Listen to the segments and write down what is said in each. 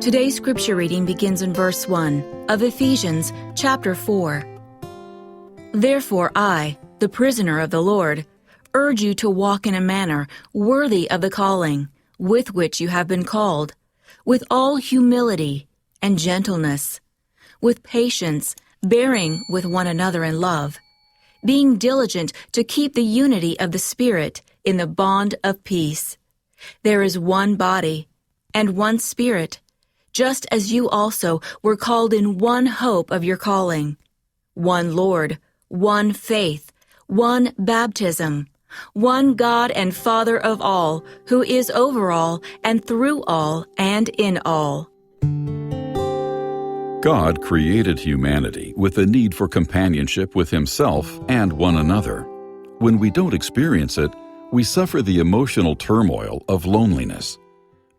Today's scripture reading begins in verse 1 of Ephesians chapter 4. Therefore I, the prisoner of the Lord, urge you to walk in a manner worthy of the calling with which you have been called, with all humility and gentleness, with patience, bearing with one another in love, being diligent to keep the unity of the Spirit in the bond of peace. There is one body and one Spirit, just as you also were called in one hope of your calling, one Lord, one faith, one baptism, one God and Father of all, who is over all and through all and in all. God created humanity with a need for companionship with Himself and one another. When we don't experience it, we suffer the emotional turmoil of loneliness.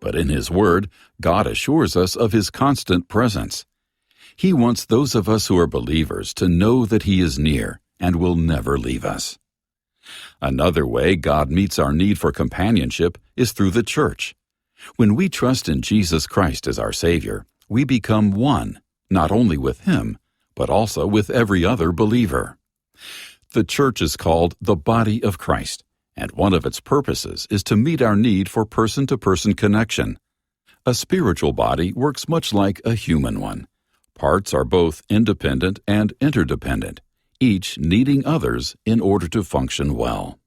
But in His Word, God assures us of His constant presence. He wants those of us who are believers to know that He is near and will never leave us. Another way God meets our need for companionship is through the church. When we trust in Jesus Christ as our Savior, we become one, not only with Him, but also with every other believer. The church is called the body of Christ, and one of its purposes is to meet our need for person-to-person connection. A spiritual body works much like a human one. Parts are both independent and interdependent, each needing others in order to function well.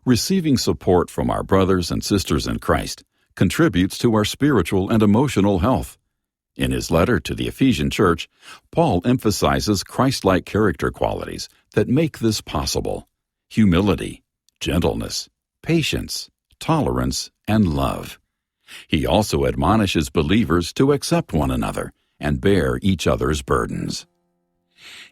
Receiving support from our brothers and sisters in Christ contributes to our spiritual and emotional health. In his letter to the Ephesian church, Paul emphasizes Christ-like character qualities that make this possible: humility, gentleness, patience, tolerance, and love. He also admonishes believers to accept one another and bear each other's burdens.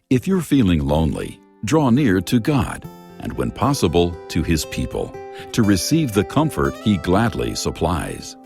If you're feeling lonely, draw near to God, and when possible, to His people, to receive the comfort He gladly supplies.